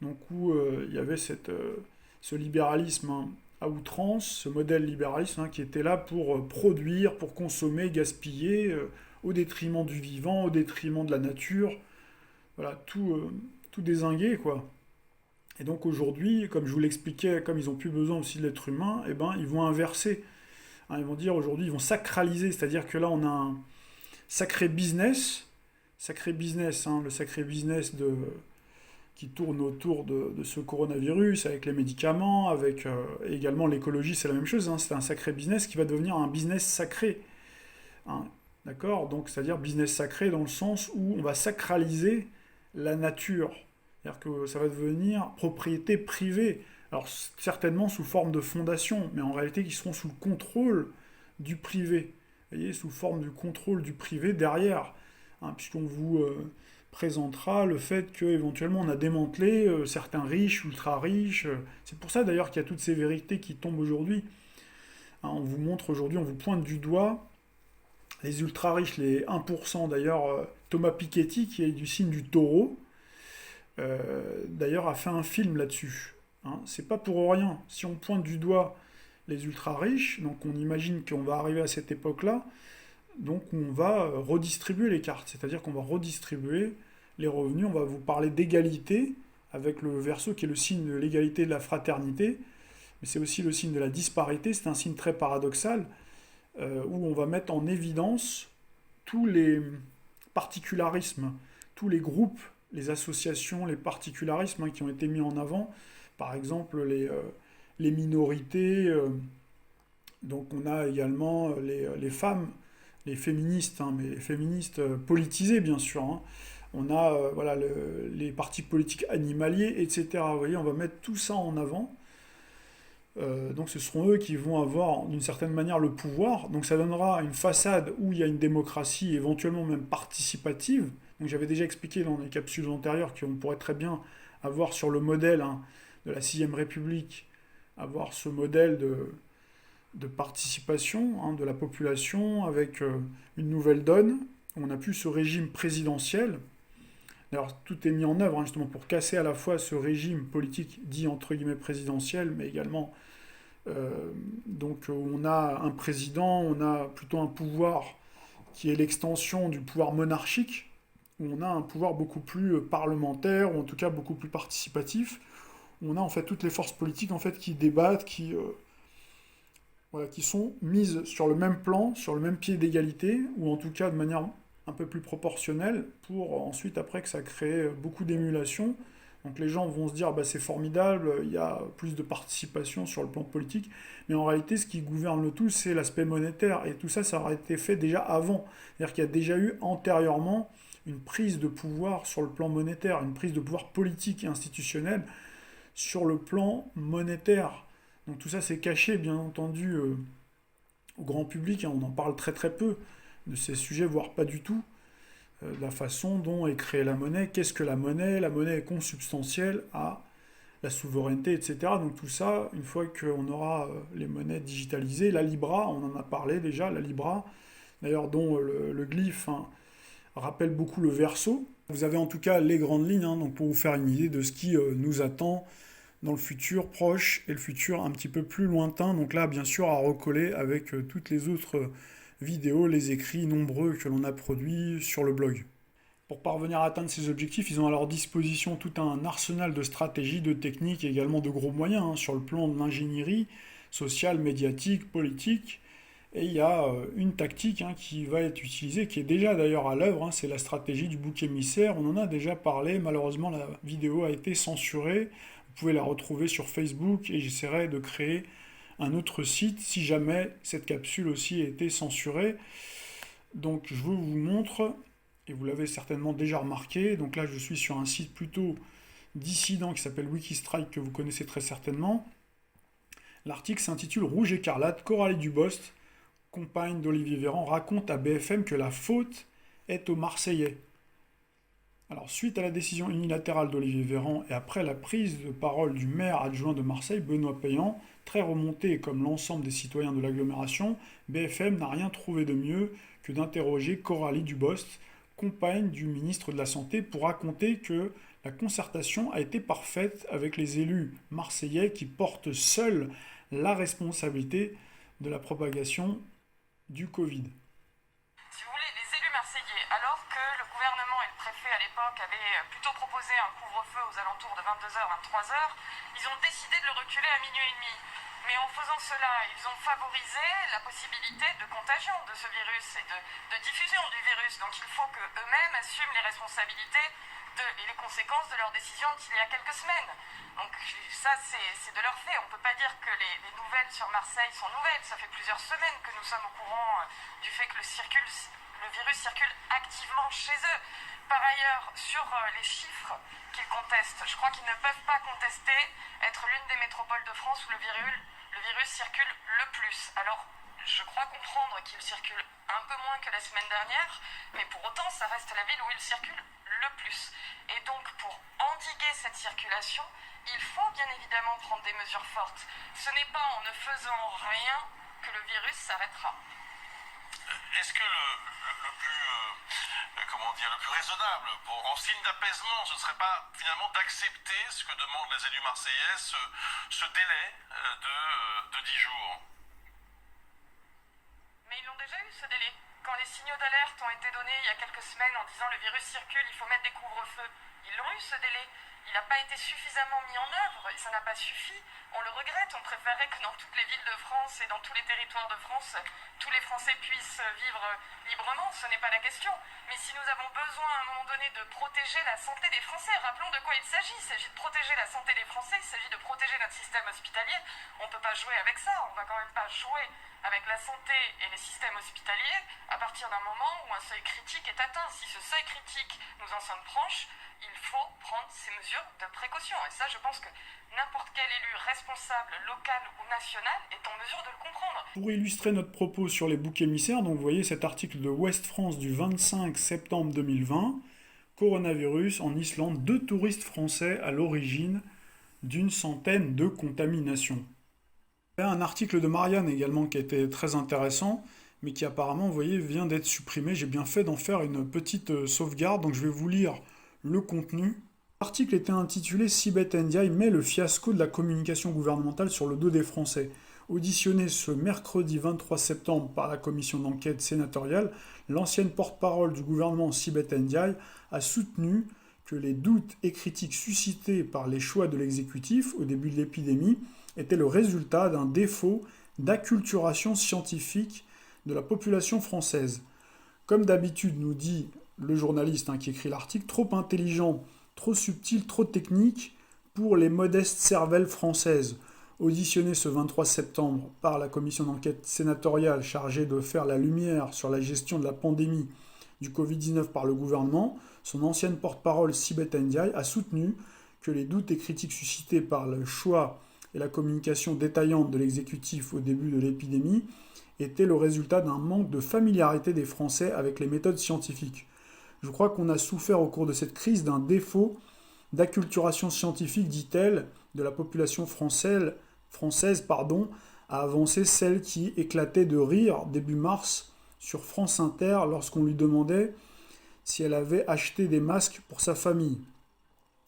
donc où il y avait ce libéralisme, hein, à outrance, ce modèle libéraliste, hein, qui était là pour produire, pour consommer, gaspiller, au détriment du vivant, au détriment de la nature, voilà, tout dézingué, quoi. Et donc aujourd'hui, comme je vous l'expliquais, comme ils n'ont plus besoin aussi de l'être humain, eh ben, ils vont inverser. Hein, ils vont dire aujourd'hui, ils vont sacraliser, c'est-à-dire que là, on a un sacré business, hein, le sacré business qui tourne autour de ce coronavirus, avec les médicaments, avec également l'écologie, c'est la même chose, hein, c'est un sacré business qui va devenir un business sacré. Hein, d'accord? Donc, c'est-à-dire business sacré dans le sens où on va sacraliser la nature. C'est-à-dire que ça va devenir propriété privée. Alors, certainement sous forme de fondation, mais en réalité qui seront sous le contrôle du privé. Vous voyez, sous forme du contrôle du privé derrière. Hein, puisqu'on vous présentera le fait qu'éventuellement on a démantelé certains riches, ultra riches. C'est pour ça d'ailleurs qu'il y a toutes ces vérités qui tombent aujourd'hui. Hein, on vous montre aujourd'hui, on vous pointe du doigt les ultra riches, les 1% d'ailleurs. Thomas Piketty, qui est du signe du taureau, d'ailleurs a fait un film là-dessus. Hein, c'est pas pour rien. Si on pointe du doigt les ultra riches, donc on imagine qu'on va arriver à cette époque-là, donc on va redistribuer les cartes, c'est-à-dire qu'on va redistribuer les revenus, on va vous parler d'égalité, avec le Verseau qui est le signe de l'égalité et de la fraternité, mais c'est aussi le signe de la disparité, c'est un signe très paradoxal, où on va mettre en évidence tous les particularismes, tous les groupes, les associations, les particularismes, hein, qui ont été mis en avant, par exemple les minorités, donc on a également les femmes, les féministes, hein, mais les féministes politisées bien sûr, hein. On a voilà, les partis politiques animaliers, etc. Vous voyez, on va mettre tout ça en avant. Donc ce seront eux qui vont avoir d'une certaine manière le pouvoir. Donc ça donnera une façade où il y a une démocratie éventuellement même participative. Donc j'avais déjà expliqué dans les capsules antérieures qu'on pourrait très bien avoir sur le modèle, hein, de la 6ème République, avoir ce modèle de participation, hein, de la population avec une nouvelle donne. On n'a plus ce régime présidentiel. D'ailleurs, tout est mis en œuvre, hein, justement pour casser à la fois ce régime politique dit entre guillemets présidentiel, mais également donc on a un président, on a plutôt un pouvoir qui est l'extension du pouvoir monarchique, où on a un pouvoir beaucoup plus parlementaire, ou en tout cas beaucoup plus participatif, où on a en fait toutes les forces politiques en fait qui débattent, voilà, qui sont mises sur le même plan, sur le même pied d'égalité, ou en tout cas de manière un peu plus proportionnelle, pour ensuite après que ça crée beaucoup d'émulation. Donc les gens vont se dire bah, c'est formidable, il y a plus de participation sur le plan politique, mais en réalité ce qui gouverne le tout c'est l'aspect monétaire, et tout ça ça aurait été fait déjà avant. C'est-à-dire qu'il y a déjà eu antérieurement une prise de pouvoir sur le plan monétaire, une prise de pouvoir politique et institutionnel sur le plan monétaire. Donc tout ça c'est caché bien entendu au grand public, hein, on en parle très très peu de ces sujets, voire pas du tout. La façon dont est créée la monnaie, qu'est-ce que la monnaie? La monnaie est consubstantielle à la souveraineté, etc. Donc tout ça, une fois qu'on aura les monnaies digitalisées, la Libra, on en a parlé déjà, la Libra, d'ailleurs dont le glyphe hein, rappelle beaucoup le verso. Vous avez en tout cas les grandes lignes, hein, donc pour vous faire une idée de ce qui nous attend dans le futur proche et le futur un petit peu plus lointain. Donc là, bien sûr, à recoller avec toutes les autres vidéos, les écrits nombreux que l'on a produits sur le blog. Pour parvenir à atteindre ces objectifs, ils ont à leur disposition tout un arsenal de stratégies, de techniques et également de gros moyens hein, sur le plan de l'ingénierie sociale, médiatique, politique. Et il y a une tactique hein, qui va être utilisée, qui est déjà d'ailleurs à l'œuvre, hein, c'est la stratégie du bouc émissaire. On en a déjà parlé, malheureusement la vidéo a été censurée. Vous pouvez la retrouver sur Facebook et j'essaierai de créer un autre site si jamais cette capsule aussi a été censurée. Donc je vous montre, et vous l'avez certainement déjà remarqué, donc là je suis sur un site plutôt dissident qui s'appelle Wikistrike que vous connaissez très certainement. L'article s'intitule Rouge écarlate, Coralie Dubost, compagne d'Olivier Véran, raconte à BFM que la faute est aux Marseillais. Alors, suite à la décision unilatérale d'Olivier Véran et après la prise de parole du maire adjoint de Marseille, Benoît Payan, très remonté comme l'ensemble des citoyens de l'agglomération, BFM n'a rien trouvé de mieux que d'interroger Coralie Dubost, compagne du ministre de la Santé, pour raconter que la concertation a été parfaite avec les élus marseillais qui portent seuls la responsabilité de la propagation du Covid. Si vous voulez, les élus marseillais, alors que le gouvernement et le préfet à l'époque avaient plutôt proposé un couvre-feu aux alentours de 22h, 23h, ils ont décidé de le reculer à minuit et demi. Mais en faisant cela, ils ont favorisé la possibilité de contagion de ce virus et de diffusion du virus. Donc il faut qu'eux-mêmes assument les responsabilités et les conséquences de leur décision d'il y a quelques semaines. Donc ça, c'est de leur fait. On ne peut pas dire que les nouvelles sur Marseille sont nouvelles. Ça fait plusieurs semaines que nous sommes au courant du fait que le virus circule activement chez eux. Par ailleurs, sur les chiffres qu'ils contestent, je crois qu'ils ne peuvent pas contester être l'une des métropoles de France où le virus circule le plus. Alors, je crois comprendre qu'il circule un peu moins que la semaine dernière, mais pour autant, ça reste la ville où il circule le plus. Et donc, pour endiguer cette circulation, il faut bien évidemment prendre des mesures fortes. Ce n'est pas en ne faisant rien que le virus s'arrêtera. Est-ce que le plus raisonnable, en signe d'apaisement, ce ne serait pas finalement d'accepter ce que demandent les élus marseillais, ce délai de 10 jours? Mais ils l'ont déjà eu, ce délai. Quand les signaux d'alerte ont été donnés il y a quelques semaines en disant le virus circule, il faut mettre des couvre-feux, ils l'ont eu, ce délai. Il n'a pas été suffisamment mis en œuvre, et ça n'a pas suffi. On le regrette, on préférerait que dans toutes les villes de France et dans tous les territoires de France, tous les Français puissent vivre librement, ce n'est pas la question. Mais si nous avons besoin à un moment donné de protéger la santé des Français, rappelons de quoi il s'agit de protéger la santé des Français, il s'agit de protéger notre système hospitalier. On ne peut pas jouer avec ça, on ne va quand même pas jouer avec la santé et les systèmes hospitaliers à partir d'un moment où un seuil critique est atteint. Si ce seuil critique nous en sommes proches, il faut prendre ces mesures de précaution. Et ça, je pense que n'importe quel élu responsable, local ou national, est en mesure de le comprendre. Pour illustrer notre propos sur les boucs émissaires, donc vous voyez cet article de Ouest France du 25 septembre 2020, coronavirus en Islande, 2 touristes français à l'origine d'une centaine de contaminations. Il y a un article de Marianne également qui était très intéressant, mais qui apparemment, vous voyez, vient d'être supprimé. J'ai bien fait d'en faire une petite sauvegarde, donc je vais vous lire le contenu. L'article était intitulé Sibeth Ndiaye met le fiasco de la communication gouvernementale sur le dos des Français. Auditionné ce mercredi 23 septembre par la commission d'enquête sénatoriale, l'ancienne porte-parole du gouvernement Sibeth Ndiaye a soutenu que les doutes et critiques suscités par les choix de l'exécutif au début de l'épidémie étaient le résultat d'un défaut d'acculturation scientifique de la population française. Comme d'habitude, nous dit le journaliste qui écrit l'article, trop intelligent, trop subtil, trop technique pour les modestes cervelles françaises. Auditionné ce 23 septembre par la commission d'enquête sénatoriale chargée de faire la lumière sur la gestion de la pandémie du Covid-19 par le gouvernement, son ancienne porte-parole Sibeth Ndiaye a soutenu que les doutes et critiques suscités par le choix et la communication détaillante de l'exécutif au début de l'épidémie étaient le résultat d'un manque de familiarité des Français avec les méthodes scientifiques. Je crois qu'on a souffert au cours de cette crise d'un défaut d'acculturation scientifique, dit-elle, de la population française, a avancé celle qui éclatait de rire début mars sur France Inter lorsqu'on lui demandait si elle avait acheté des masques pour sa famille.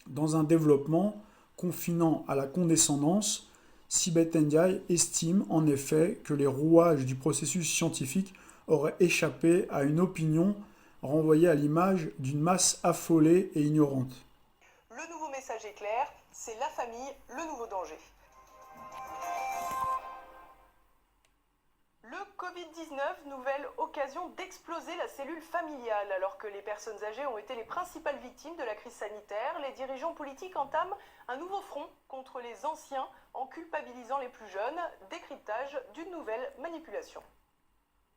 Dans un développement confinant à la condescendance, Sibeth Ndiaye estime en effet que les rouages du processus scientifique auraient échappé à une opinion renvoyée à l'image d'une masse affolée et ignorante. Le nouveau message est clair, c'est la famille, le nouveau danger. Le Covid-19, nouvelle occasion d'exploser la cellule familiale. Alors que les personnes âgées ont été les principales victimes de la crise sanitaire, les dirigeants politiques entament un nouveau front contre les anciens en culpabilisant les plus jeunes. Décryptage d'une nouvelle manipulation.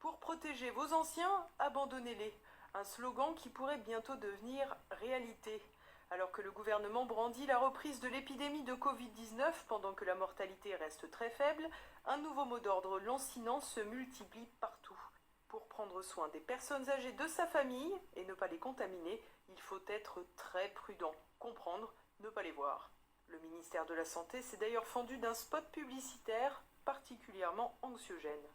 Pour protéger vos anciens, abandonnez-les. Un slogan qui pourrait bientôt devenir réalité. Alors que le gouvernement brandit la reprise de l'épidémie de Covid-19 pendant que la mortalité reste très faible, un nouveau mot d'ordre lancinant se multiplie partout. Pour prendre soin des personnes âgées de sa famille et ne pas les contaminer, il faut être très prudent, comprendre, ne pas les voir. Le ministère de la Santé s'est d'ailleurs fendu d'un spot publicitaire particulièrement anxiogène.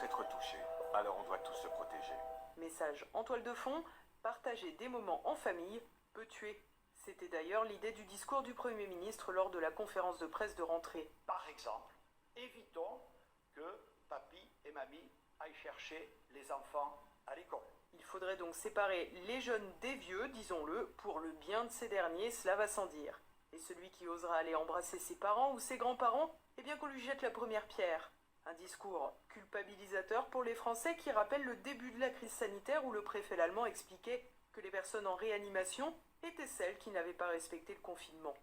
Être touchés, alors on doit tous se protéger. Message en toile de fond, partager des moments en famille peut tuer. C'était d'ailleurs l'idée du discours du Premier ministre lors de la conférence de presse de rentrée. Par exemple, évitons que papy et mamie aillent chercher les enfants à l'école. Il faudrait donc séparer les jeunes des vieux, disons-le, pour le bien de ces derniers, cela va sans dire. Et celui qui osera aller embrasser ses parents ou ses grands-parents, eh bien qu'on lui jette la première pierre. Un discours culpabilisateur pour les Français qui rappelle le début de la crise sanitaire où le préfet allemand expliquait que les personnes en réanimation étaient celles qui n'avaient pas respecté le confinement.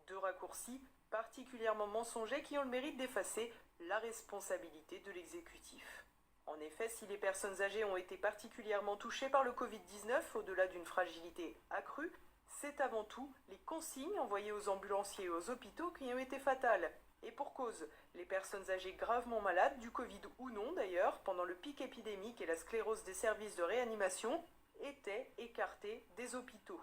Deux raccourcis particulièrement mensongers qui ont le mérite d'effacer la responsabilité de l'exécutif. En effet, si les personnes âgées ont été particulièrement touchées par le Covid-19, au-delà d'une fragilité accrue, c'est avant tout les consignes envoyées aux ambulanciers et aux hôpitaux qui ont été fatales. Et pour cause, les personnes âgées gravement malades, du Covid ou non d'ailleurs, pendant le pic épidémique et la sclérose des services de réanimation, étaient écartées des hôpitaux.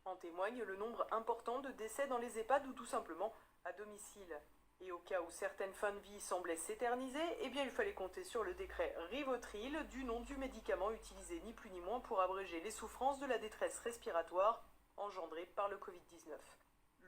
En témoigne le nombre important de décès dans les EHPAD ou tout simplement à domicile. Et au cas où certaines fins de vie semblaient s'éterniser, eh bien il fallait compter sur le décret Rivotril, du nom du médicament utilisé ni plus ni moins pour abréger les souffrances de la détresse respiratoire engendrée par le Covid-19.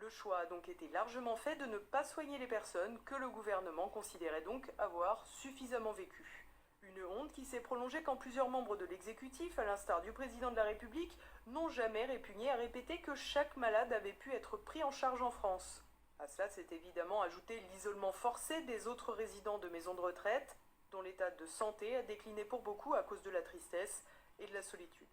Le choix a donc été largement fait de ne pas soigner les personnes que le gouvernement considérait donc avoir suffisamment vécues. Une honte qui s'est prolongée quand plusieurs membres de l'exécutif, à l'instar du président de la République, n'ont jamais répugné à répéter que chaque malade avait pu être pris en charge en France. À cela s'est évidemment ajouté l'isolement forcé des autres résidents de maisons de retraite, dont l'état de santé a décliné pour beaucoup à cause de la tristesse et de la solitude.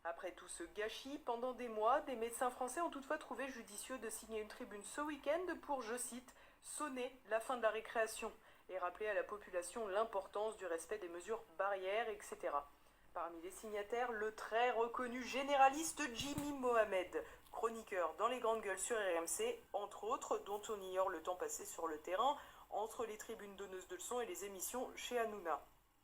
Après tout ce gâchis, pendant des mois, des médecins français ont toutefois trouvé judicieux de signer une tribune ce week-end pour, je cite, « sonner la fin de la récréation » et rappeler à la population l'importance du respect des mesures barrières, etc. Parmi les signataires, le très reconnu généraliste Jimmy Mohamed, chroniqueur dans les grandes gueules sur RMC, entre autres, dont on ignore le temps passé sur le terrain, entre les tribunes donneuses de leçons et les émissions chez Hanouna.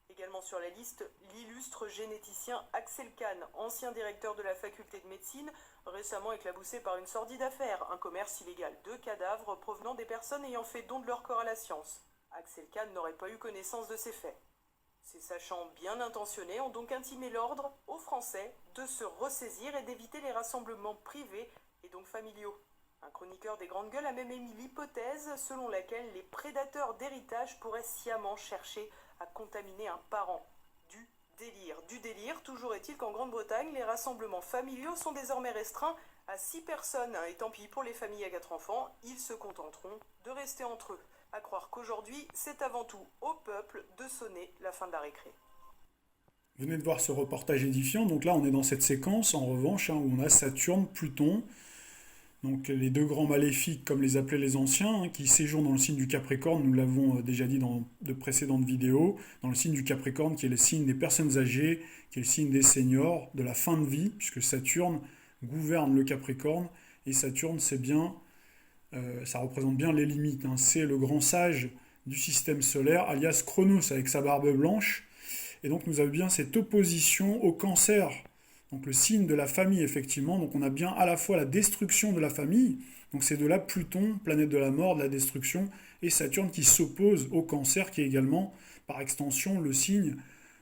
Également sur la liste, l'illustre généticien Axel Kahn, ancien directeur de la faculté de médecine, récemment éclaboussé par une sordide affaire, un commerce illégal de cadavres provenant des personnes ayant fait don de leur corps à la science. Axel Kahn n'aurait pas eu connaissance de ces faits. Ces sachants bien intentionnés ont donc intimé l'ordre aux Français de se ressaisir et d'éviter les rassemblements privés et donc familiaux. Un chroniqueur des grandes gueules a même émis l'hypothèse selon laquelle les prédateurs d'héritage pourraient sciemment chercher à contaminer un parent. Du délire. Toujours est-il qu'en Grande-Bretagne, les rassemblements familiaux sont désormais restreints À 6 personnes, et tant pis pour les familles à 4 enfants, ils se contenteront de rester entre eux. À croire qu'aujourd'hui, c'est avant tout au peuple de sonner la fin de la récré. Vous venez de voir ce reportage édifiant, donc là on est dans cette séquence en revanche où on a Saturne, Pluton, donc les deux grands maléfiques comme les appelaient les anciens, qui séjournent dans le signe du Capricorne, nous l'avons déjà dit dans de précédentes vidéos, dans le signe du Capricorne qui est le signe des personnes âgées, qui est le signe des seniors, de la fin de vie, puisque Saturne gouverne le Capricorne, et Saturne c'est bien, ça représente bien les limites, c'est le grand sage du système solaire, alias Chronos avec sa barbe blanche. Et donc nous avons bien cette opposition au Cancer, donc le signe de la famille effectivement, donc on a bien à la fois la destruction de la famille, donc c'est de là Pluton, planète de la mort, de la destruction, et Saturne qui s'oppose au Cancer, qui est également par extension le signe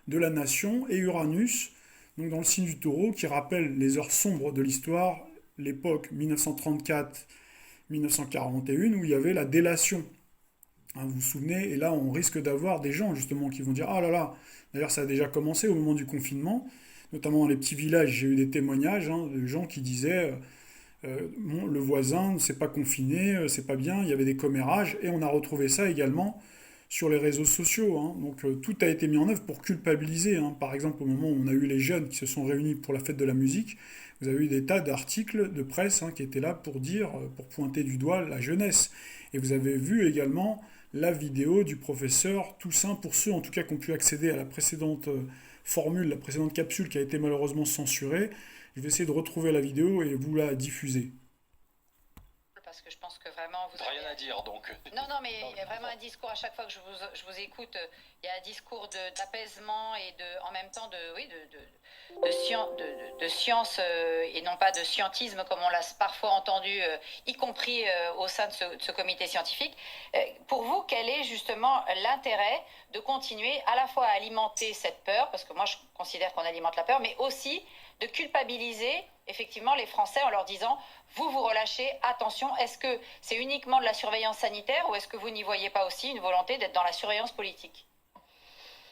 de la nation, et Uranus, donc dans le signe du Taureau, qui rappelle les heures sombres de l'histoire, l'époque 1934-1941, où il y avait la délation. Vous vous souvenez, et là on risque d'avoir des gens justement qui vont dire « Ah là là !» D'ailleurs ça a déjà commencé au moment du confinement, notamment dans les petits villages, j'ai eu des témoignages de gens qui disaient le voisin ne s'est pas confiné, c'est pas bien, il y avait des commérages, et on a retrouvé ça également sur les réseaux sociaux. Donc tout a été mis en œuvre pour culpabiliser. Par exemple, au moment où on a eu les jeunes qui se sont réunis pour la fête de la musique, vous avez eu des tas d'articles de presse qui étaient là pour dire, pour pointer du doigt la jeunesse. Et vous avez vu également la vidéo du professeur Toussaint, pour ceux en tout cas qui ont pu accéder à la précédente formule, la précédente capsule qui a été malheureusement censurée. Je vais essayer de retrouver la vidéo et vous la diffuser. Parce que je pense que vraiment vous rien à dire donc. Non, mais il y a vraiment un discours à chaque fois que je vous écoute. Il y a un discours d'apaisement et en même temps de science et non pas de scientisme comme on l'a parfois entendu, y compris au sein de ce comité scientifique. Pour vous, quel est justement l'intérêt de continuer à la fois à alimenter cette peur, parce que moi je considère qu'on alimente la peur, mais aussi de culpabiliser effectivement les Français en leur disant vous relâchez, attention, est-ce que c'est uniquement de la surveillance sanitaire ou est-ce que vous n'y voyez pas aussi une volonté d'être dans la surveillance politique ?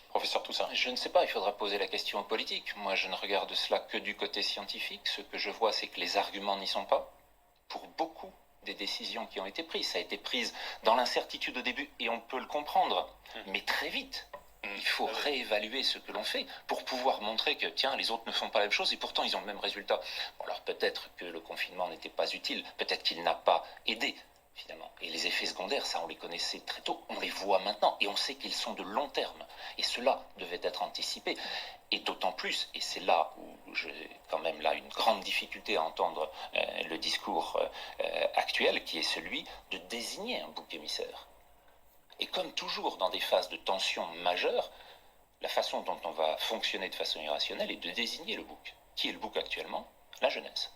Professeur Toussaint, je ne sais pas, il faudra poser la question aux politiques. Moi, je ne regarde cela que du côté scientifique. Ce que je vois, c'est que les arguments n'y sont pas. Pour beaucoup des décisions qui ont été prises, ça a été prise dans l'incertitude au début, et on peut le comprendre, mais très vite. Il faut réévaluer ce que l'on fait pour pouvoir montrer que, tiens, les autres ne font pas la même chose et pourtant ils ont le même résultat. Bon, alors peut-être que le confinement n'était pas utile, peut-être qu'il n'a pas aidé, finalement. Et les effets secondaires, ça on les connaissait très tôt, on les voit maintenant et on sait qu'ils sont de long terme. Et cela devait être anticipé. Et d'autant plus, et c'est là où j'ai quand même là une grande difficulté à entendre le discours actuel, qui est celui de désigner un bouc émissaire. Et comme toujours dans des phases de tension majeure, la façon dont on va fonctionner de façon irrationnelle est de désigner le bouc. Qui est le bouc actuellement ? La jeunesse.